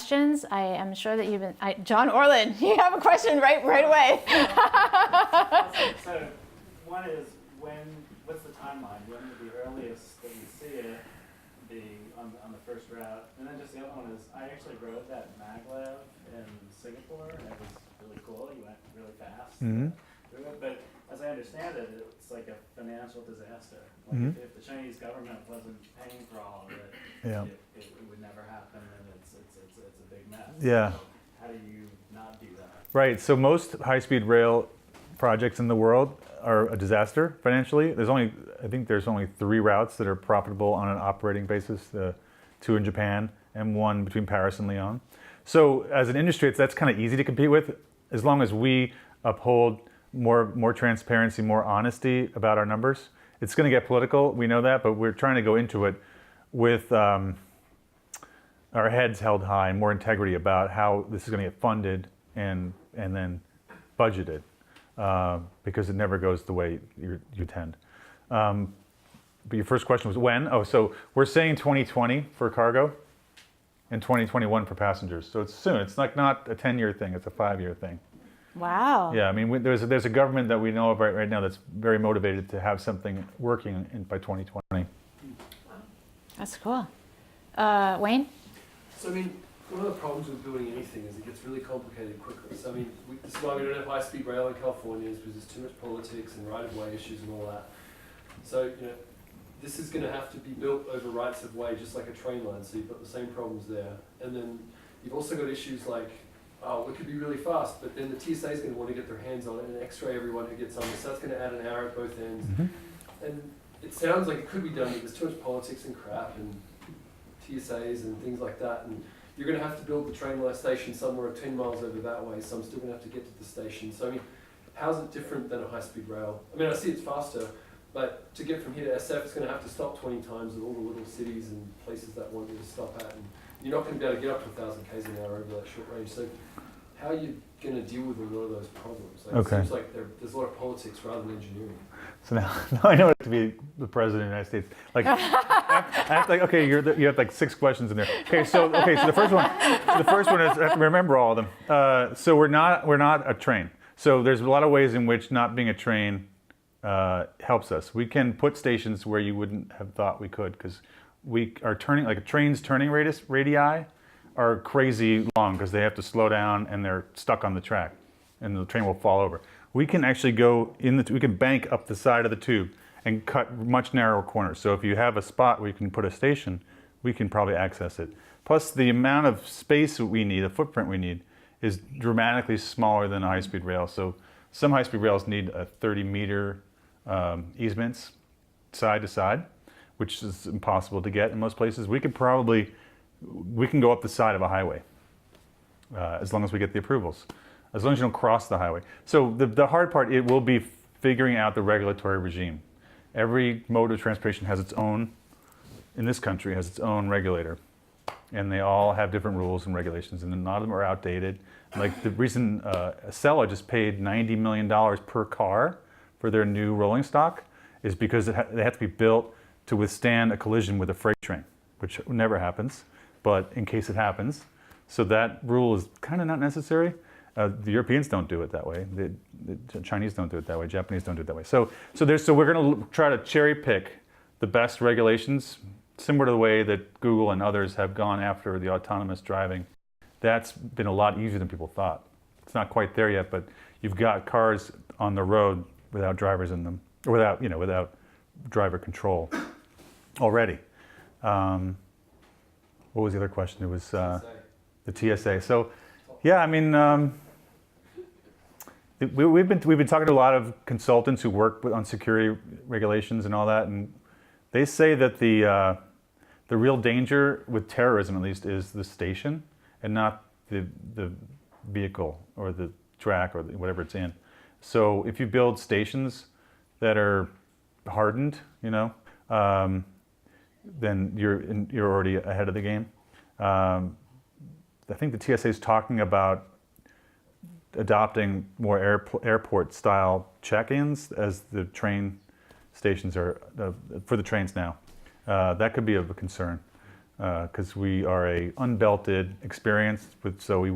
questions. I am sure that you've been, John Orland, you have a question right away. So one is what's the timeline? When would the earliest that you see it be on the first route? And then just the other one is, I actually rode that maglev in Singapore, and it was really cool. You went really fast. But as I understand it, it's like a financial disaster. Like if the Chinese government wasn't paying for all of it, it would never happen, and it's a big mess. Yeah. So how do you not do that? Right. So most high-speed rail projects in the world are a disaster financially. I think there's only 3 routes that are profitable on an operating basis: 2 in Japan and 1 between Paris and Lyon. So as an industry, that's kind of easy to compete with, as long as we uphold more transparency, more honesty about our numbers. It's going to get political, we know that, but we're trying to go into it with our heads held high and more integrity about how this is going to get funded and then budgeted, because it never goes the way you tend. But your first question was when? Oh, so we're saying 2020 for cargo and 2021 for passengers. So it's soon. It's like not a 10-year thing, it's a 5-year thing. Wow. Yeah, I mean, there's a government that we know of right now that's very motivated to have something working by 2020. That's cool. Wayne? So, I mean, one of the problems with building anything is it gets really complicated quickly. So, I mean, this is why we don't have high-speed rail in California, is because there's too much politics and right-of-way issues and all that. So, this is going to have to be built over rights-of-way, just like a train line, so you've got the same problems there. And then you've also got issues like, oh, it could be really fast, but then the TSA is going to want to get their hands on it and x-ray everyone who gets on this, so that's going to add an hour at both ends. And it sounds like it could be done, but there's too much politics and crap and TSAs and things like that, and you're going to have to build the train line station somewhere 10 miles over that way, so I'm still going to have to get to the station. So I mean, how's it different than a high-speed rail? I mean, I see it's faster, but to get from here to SF, it's going to have to stop 20 times at all the little cities and places that want you to stop at, and you're not going to be able to get up to 1,000 k's an hour over that short range. So how are you going to deal with a lot of those problems? Like, Okay. It seems like there's a lot of politics rather than engineering. So now I know what to be the president of the United States. Like, I have to, like, okay, you have like 6 questions in there. Okay, so the first one is, I have to remember all of them. So we're not a train. So there's a lot of ways in which not being a train helps us. We can put stations where you wouldn't have thought we could, because we are turning, like a train's turning radii are crazy long because they have to slow down and they're stuck on the track and the train will fall over. We can actually we can bank up the side of the tube and cut much narrower corners. So if you have a spot where you can put a station, we can probably access it. Plus the amount of space that we need, the footprint we need, is dramatically smaller than a high-speed rail. So some high-speed rails need a 30-meter easements side to side, which is impossible to get in most places. We can go up the side of a highway as long as we get the approvals, as long as you don't cross the highway. So the hard part, it will be figuring out the regulatory regime. Every mode of transportation has its own, in this country, has its own regulator. And they all have different rules and regulations, and a lot of them are outdated. Like the reason Acela just paid $90 million per car for their new rolling stock is because they have to be built to withstand a collision with a freight train, which never happens, but in case it happens. So that rule is kind of not necessary. The Europeans don't do it that way. The Chinese don't do it that way. Japanese don't do it that way. So we're going to try to cherry pick the best regulations, similar to the way that Google and others have gone after the autonomous driving. That's been a lot easier than people thought. It's not quite there yet, but you've got cars on the road without drivers in them, or without driver control already. What was the other question? It was the TSA. So, yeah, I mean, we've been talking to a lot of consultants who work on security regulations and all that, and they say that the real danger with terrorism, at least, is the station and not the vehicle or the track or whatever it's in. So if you build stations that are hardened, then you're already ahead of the game. I think the TSA is talking about adopting more airport-style check-ins as the train stations are for the trains now. That could be of a concern. because we are a unbelted experience, so we'd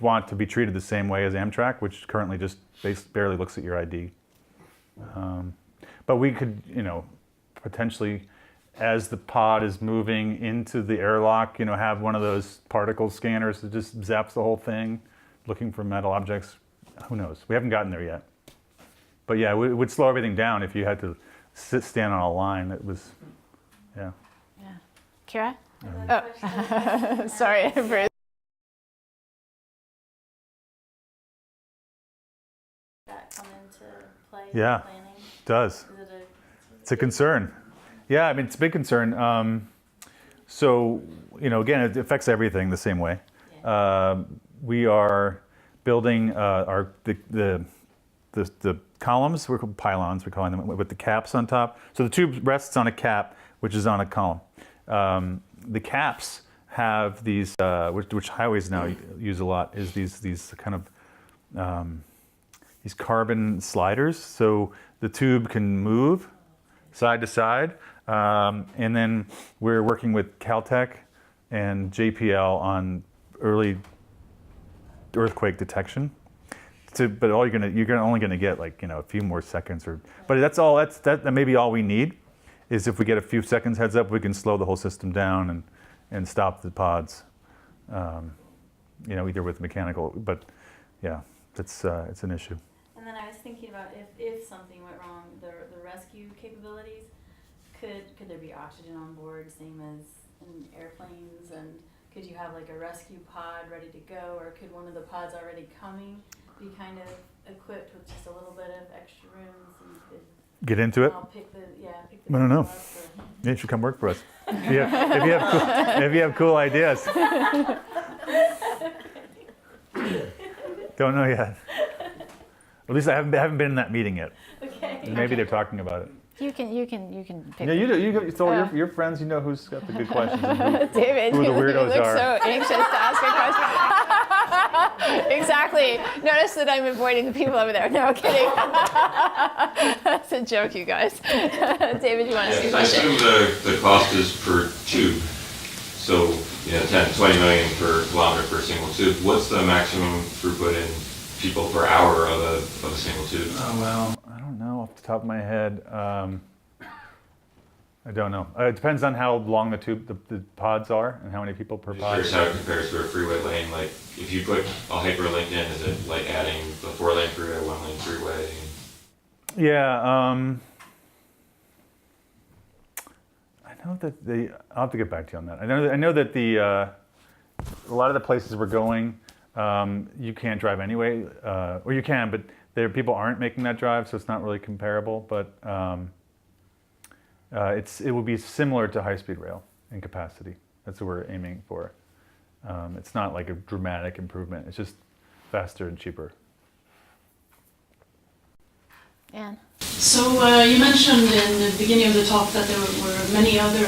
want to be treated the same way as Amtrak, which currently just barely looks at your ID. But we could, potentially, as the pod is moving into the airlock, have one of those particle scanners that just zaps the whole thing, looking for metal objects. Who knows? We haven't gotten there yet. But yeah, it would slow everything down if you had to stand on a line that was, yeah. Yeah. Kira? Oh. Sorry, Bruce. That come into play? Yeah. Planning? It does. Is it It's a concern. Yeah, I mean, it's a big concern. So, again, it affects everything the same way. We are building the columns, we're called pylons, we're calling them, with the caps on top. So the tube rests on a cap, which is on a column. The caps have these, which highways now use a lot, is these kind of these carbon sliders. So the tube can move side to side. And then we're working with Caltech and JPL on early earthquake detection. But all you're only gonna get a few more seconds, but that may be all we need, is if we get a few seconds heads up, we can slow the whole system down and stop the pods, either with mechanical, but yeah, it's an issue. And then I was thinking about if something went wrong, the rescue capabilities, could there be oxygen on board, same as in airplanes, and could you have a rescue pod ready to go, or could one of the pods already coming be kind of equipped with just a little bit of extra room, so you could Get into it? pick the I don't know. people up, or- Yeah, you should come work for us. If you have cool ideas. Don't know yet. At least I haven't been in that meeting yet. Okay. Maybe they're talking about it. You can pick. Yeah, you do. You so your friends, who's got the good questions. And David, who the you weirdos look are. so anxious to ask a question. Exactly. Notice that I'm avoiding the people over there. No, kidding. That's a joke, you guys. David, you want to ask a I question? assume the cost is per tube. So, 10, 20 million per kilometer for a single tube. What's the maximum throughput in people per hour of a single tube? Oh, well, I don't know off the top of my head. I don't know. It depends on how long the pods are and how many people per Just pod. curious how it compares to a freeway lane. Like, if you put a hyperlink in, is it like adding the 4-lane freeway, 1-lane freeway? Yeah, I know that I'll have to get back to you on that. I know that a lot of the places we're going, you can't drive anyway, or you can, but people aren't making that drive, so it's not really comparable. But it will be similar to high-speed rail in capacity. That's what we're aiming for. It's not like a dramatic improvement. It's just faster and cheaper. Anne. So you mentioned in the beginning of the talk that there were many other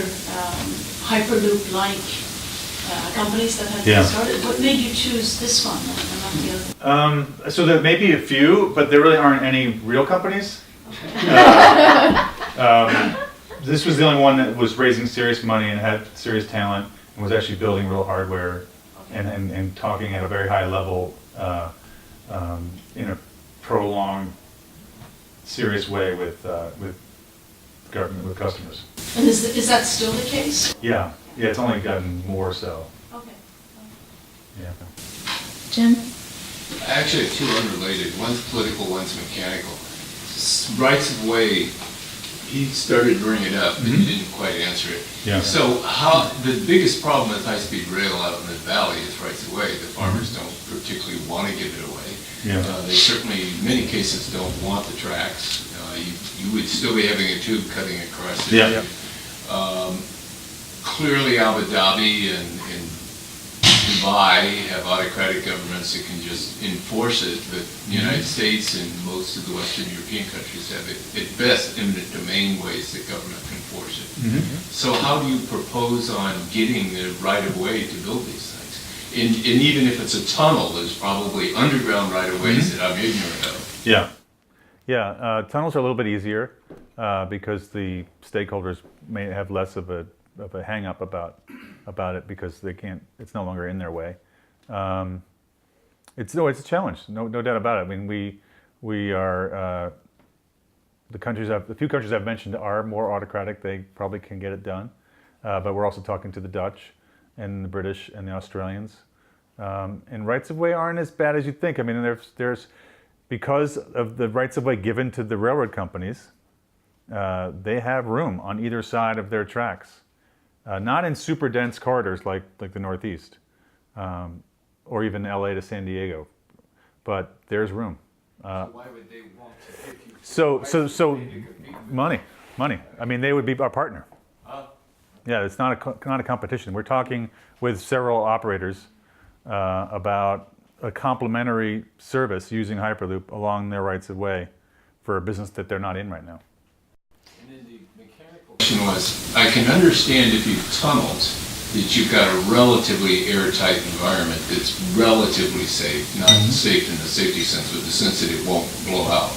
Hyperloop-like companies that had been started. What made you choose this one and not the other? So there may be a few, but there really aren't any real companies. This was the only one that was raising serious money and had serious talent and was actually building real hardware and talking at a very high level in a prolonged, serious way with government, with customers. And is that still the case? Yeah, it's only gotten more so. Okay. Yeah. Jim? I actually have two unrelated. One's political, one's mechanical. Rights of way, he started to bring it up, but he didn't quite answer it. Yeah. So the biggest problem with high-speed rail out in the valley is rights of way. The farmers don't particularly want to give it away. Yeah. They certainly, in many cases, don't want the tracks. You would still be having a tube cutting across it. Yeah. Clearly, Abu Dhabi and Dubai have autocratic governments that can just enforce it, but the United States and most of the Western European countries have, at best, eminent domain ways that government can enforce it. So how do you propose on getting the right-of-way to build these things? And even if it's a tunnel, there's probably underground right-of-ways that I'm ignorant of. Yeah, tunnels are a little bit easier because the stakeholders may have less of a a hang up about it because they can't. It's no longer in their way. It's a challenge, no doubt about it. I mean, we are the few countries I've mentioned are more autocratic. They probably can get it done, but we're also talking to the Dutch and the British and the Australians. And rights of way aren't as bad as you'd think. I mean, there's because of the rights of way given to the railroad companies, they have room on either side of their tracks, not in super dense corridors like the Northeast, or even LA to San Diego, but there's room. Why would they want to give you? So money. I mean, they would be our partner. Yeah, it's not a competition. We're talking with several operators about a complementary service using Hyperloop along their rights of way for a business that they're not in right now. And then the mechanical question was, I can understand if you've tunneled that you've got a relatively airtight environment that's relatively safe, not safe in the safety sense, but the sense that it won't blow out.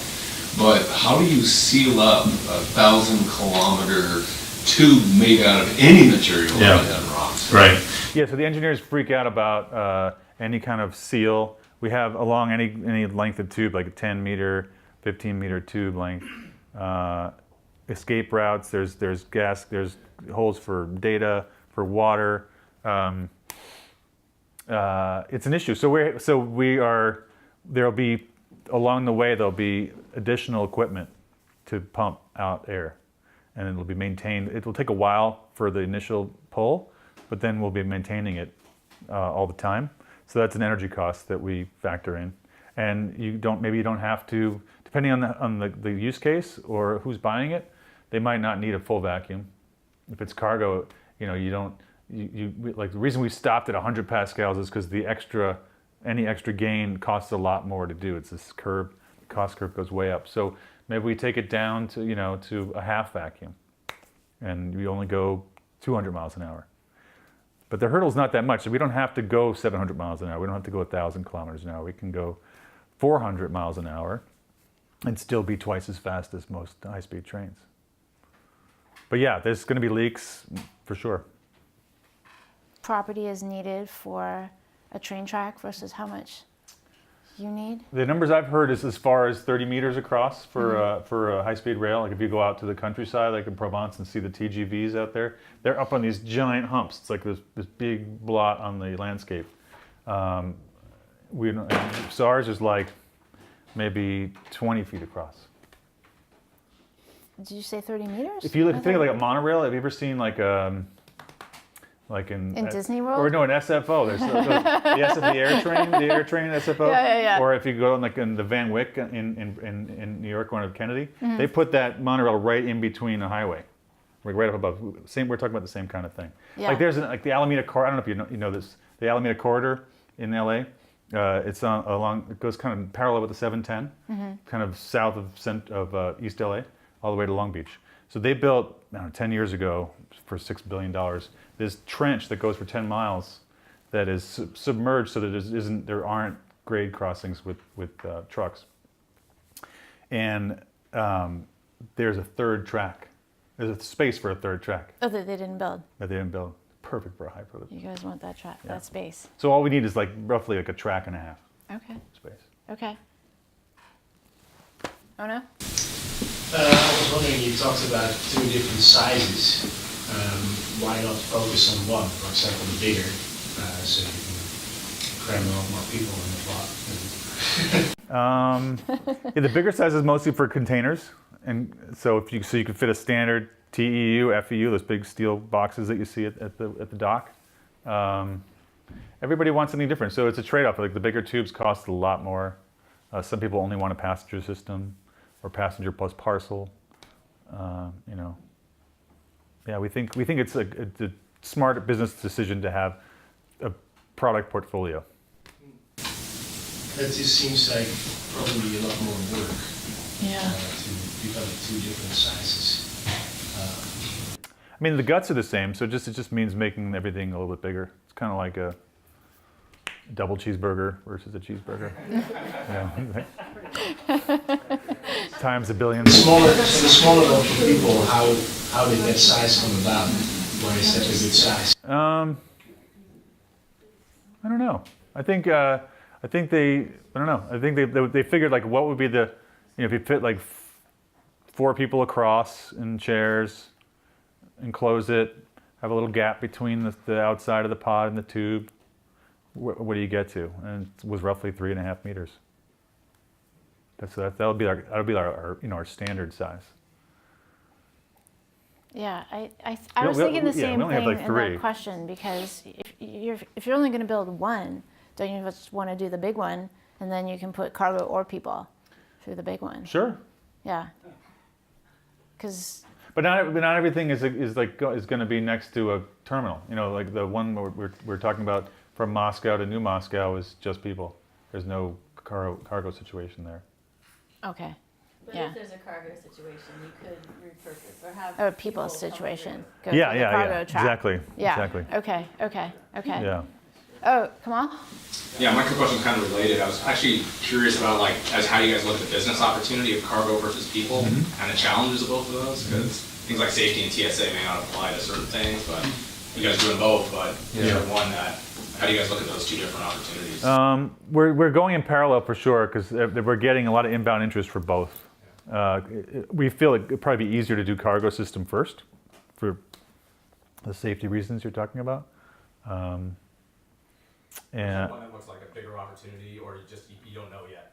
But how do you seal up a 1,000-kilometer tube made out of any material other than rocks? Right. Yeah, so the engineers freak out about any kind of seal. We have along any length of tube, like a 10-meter, 15-meter tube length, escape routes. There's gas. There's holes for data, for water. It's an issue. There'll be along the way there'll be additional equipment to pump out air, and it'll be maintained. It will take a while for the initial pull, but then we'll be maintaining it all the time. So that's an energy cost that we factor in. And maybe you don't have to, depending on the use case or who's buying it, they might not need a full vacuum. If it's cargo, like the reason we stopped at 100 pascals is because any extra gain costs a lot more to do. It's this curve, the cost curve goes way up. So maybe we take it down to a half vacuum, and we only go 200 miles an hour. But the hurdle's not that much. So we don't have to go 700 miles an hour. We don't have to go 1,000 kilometers an hour. We can go 400 miles an hour and still be twice as fast as most high-speed trains. But yeah, there's going to be leaks for sure. Property is needed for a train track versus how much you need? The numbers I've heard is as far as 30 meters across for a high-speed rail. Like if you go out to the countryside, like in Provence, and see the TGVs out there, they're up on these giant humps. It's like this big blot on the landscape. So ours is like maybe 20 feet across. Did you say 30 meters? If you think of like a monorail, have you ever seen like in Disney World? Or no, in SFO. There's the air train SFO. Yeah. Or if you go in the Van Wyck in New York, one of Kennedy, they put that monorail right in between a highway, like right up above. We're talking about the same kind of thing. Yeah. Like there's the Alameda Corridor. I don't know if you know this. The Alameda Corridor in LA. It's it goes kind of parallel with the 710, kind of south of East LA, all the way to Long Beach. So they built 10 years ago for $6 billion. This trench that goes for 10 miles that is submerged so that there aren't grade crossings with trucks. And there's a third track. There's a space for a third track. Oh, that they didn't build. That they didn't build. Perfect for a Hyperloop. You guys want that track, that space. So all we need is roughly a track and a half. Okay. Space. Okay. Oh no? I was wondering, you talked about two different sizes. Why not focus on one, for example, the bigger, so you can cram a lot more people in the plot? The bigger size is mostly for containers, and so you could fit a standard TEU, FEU, those big steel boxes that you see at the dock. Everybody wants something different, so it's a trade-off. Like the bigger tubes cost a lot more. Some people only want a passenger system or passenger plus parcel. Yeah, we think it's a smart business decision to have a product portfolio. That just seems like probably a lot more work to develop two different sizes. I mean, the guts are the same, so it just means making everything a little bit bigger. It's kind of like a double cheeseburger versus a cheeseburger. Times a billion. The smaller the people, how did that size come about? Why is that a good size? I don't know. I think they. I don't know. I think they figured like what would be the, if you fit like 4 people across in chairs, enclose it, have a little gap between the outside of the pod and the tube. What do you get to? And it was roughly 3.5 meters. That'll be our our standard size. Yeah, I was thinking the same we only have thing like in 3. that question, because if you're only going to build one, don't you just want to do the big one, and then you can put cargo or people through the big one? Sure. Yeah. Because. But not everything is going to be next to a terminal. Like the one we're talking about from Moscow to New Moscow is just people. There's no cargo situation there. Okay. But Yeah. if there's a cargo situation, you could repurpose or have Or people come situation. over. Go through the cargo track. Exactly. Yeah. Exactly. Okay. Yeah. Oh, come on. Yeah, my question is kind of related. I was actually curious about how do you guys look at the business opportunity of cargo versus people and the challenges of both of those? Because things like safety and TSA may not apply to certain things, but you guys doing both. But is there one that? How do you guys look at those 2 different opportunities? We're going in parallel for sure because we're getting a lot of inbound interest for both. We feel it would probably be easier to do cargo system first for the safety reasons you're talking about. And one that looks like a bigger opportunity, or you don't know yet?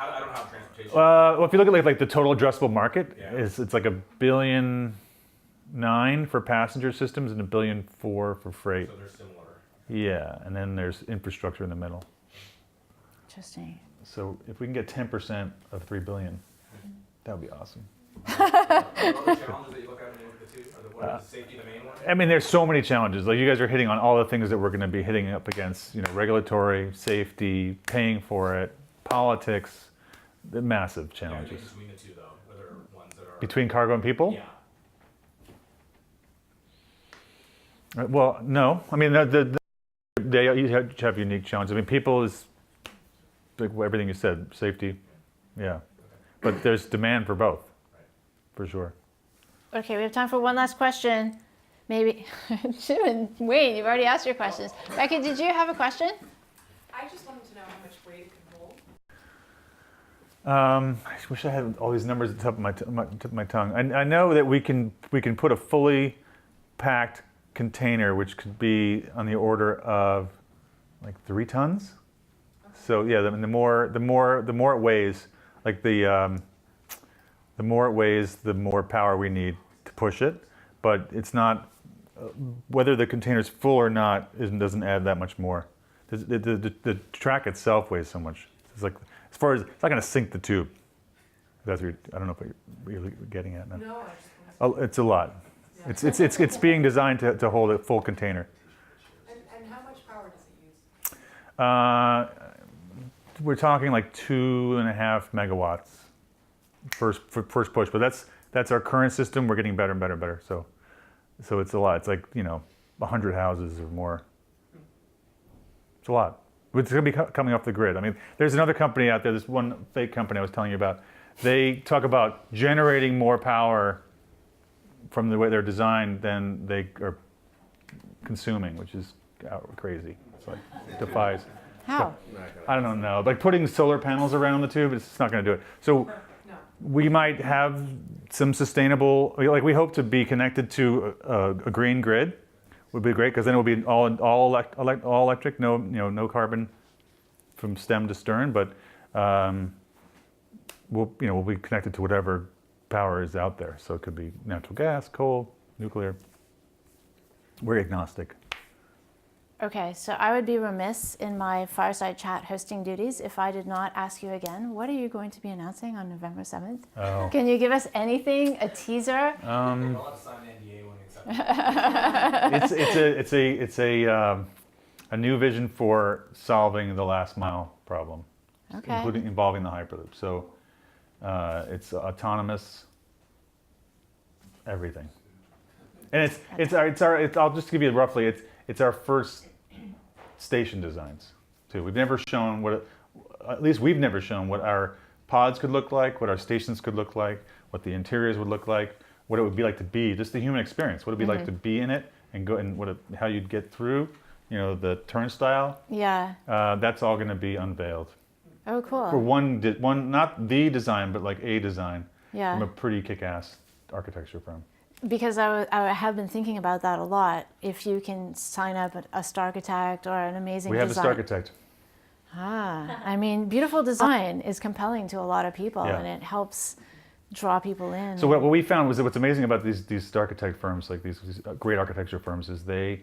I don't have transportation. well, if you look at like the total addressable market, it's like $1.9 billion for passenger systems and $1.4 billion for freight. So they're similar. Yeah, and then there's infrastructure in the middle. Interesting. So if we can get 10% of $3 billion, that would be awesome. Are there other challenges that you look at when you look at the 2? Is safety the main one? I mean, there's so many challenges. Like you guys are hitting on all the things that we're going to be hitting up against. Regulatory, safety, paying for it, politics, the massive challenges. Between the 2, though, are there ones that are Between cargo and people? Yeah. Well, no. I mean, they each have unique challenges. I mean, people is like everything you said, safety, yeah. But there's demand for both, for sure. Okay, we have time for one last question. Maybe. Jim and Wayne, you've already asked your questions. Becky, did you have a question? I just wanted to know how much weight it can hold. I wish I had all these numbers at the tip of my tongue. I know that we can put a fully packed container, which could be on the order of like 3 tons. So yeah, the more it weighs, like the more it weighs, the more power we need to push it. But it's not whether the container's full or not doesn't add that much more. The track itself weighs so much. It's like as far as it's not going to sink the tube. That's what I don't know what you're getting at now. No, I just Oh, it's a lot. Yeah. It's being designed to hold a full container. And how much power does it use? We're talking like 2.5 megawatts first push, but that's our current system. We're getting better and better and better. So it's a lot. It's like 100 houses or more. It's a lot. It's going to be coming off the grid. I mean, there's another company out there. This one fake company I was telling you about. They talk about generating more power from the way they're designed than they are consuming, which is crazy. It's like defies. How? I don't know. Like putting solar panels around the tube, it's not going to do it. So we might have some sustainable. Like we hope to be connected to a green grid. Would be great because then it will be all electric, no carbon from stem to stern. But we'll be connected to whatever power is out there. So it could be natural gas, coal, nuclear. We're agnostic. Okay, so I would be remiss in my Fireside Chat hosting duties if I did not ask you again, what are you going to be announcing on November 7th? Oh. Can you give us anything, a teaser? I'll have to sign an NDA when we accept it. It's a new vision for solving the last mile problem, including involving the Hyperloop. So it's autonomous everything, and I'll just give you roughly. It's our first station designs too. We've never shown at least we've never shown what our pods could look like, what our stations could look like, what the interiors would look like. what it would be like to be, just the human experience, what it would be like to be in it and go and how you'd get through, the turnstile. Yeah. That's all going to be unveiled. Oh, cool. For one, not the design, but like a design Yeah. from a pretty kick-ass architecture firm. Because I have been thinking about that a lot. If you can sign up a Starchitect or an amazing We have design. a Starchitect. I mean, beautiful design is compelling to a lot of people, Yeah. and it helps draw people in. So what we found was that what's amazing about these Starchitect firms, like these great architecture firms, is they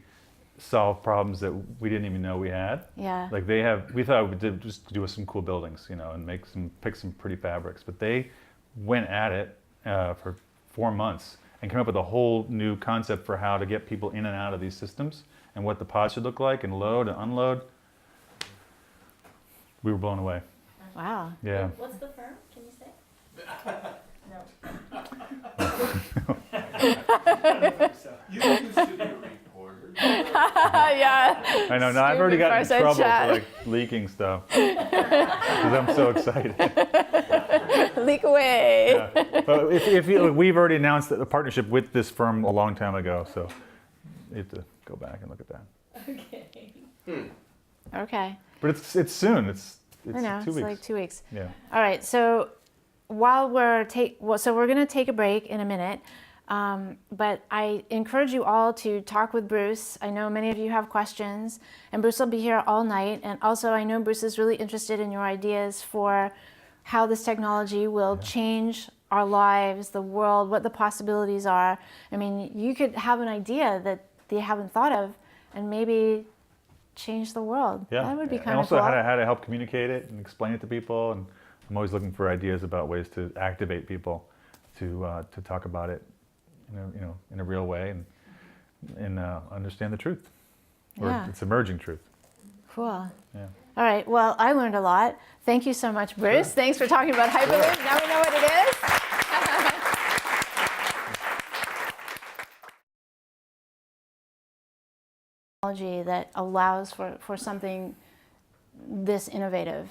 solve problems that we didn't even know we had. Yeah. Like we thought we did just do some cool buildings, and pick some pretty fabrics, but they went at it for 4 months and came up with a whole new concept for how to get people in and out of these systems and what the pods should look like and load and unload. We were blown away. Wow. Yeah. What's the firm? Can you say? No. You used to be a reporter. Yeah. I know. Now I've already gotten in Fireside trouble Chat. for like leaking stuff because I'm so excited. Leak away. Yeah. But we've already announced a partnership with this firm a long time ago, so you have to go back and look at that. Okay. Okay. But it's soon. It's I know. 2 It's weeks. like 2 weeks. Yeah. All right. So while we're we're going to take a break in a minute. But I encourage you all to talk with Bruce. I know many of you have questions, and Bruce will be here all night. And also, I know Bruce is really interested in your ideas for how this technology will change our lives, the world, what the possibilities are. I mean, you could have an idea that they haven't thought of, and maybe change the world. Yeah. That would be and kind of also cool. how to help communicate it and explain it to people. And I'm always looking for ideas about ways to activate people to talk about it in a real way and understand the truth, or Yeah. its emerging truth. Cool. Yeah. All right. Well, I learned a lot. Thank you so much, Bruce. Thanks for talking about Hyperloop. Now we know what it is. Technology that allows for something this innovative.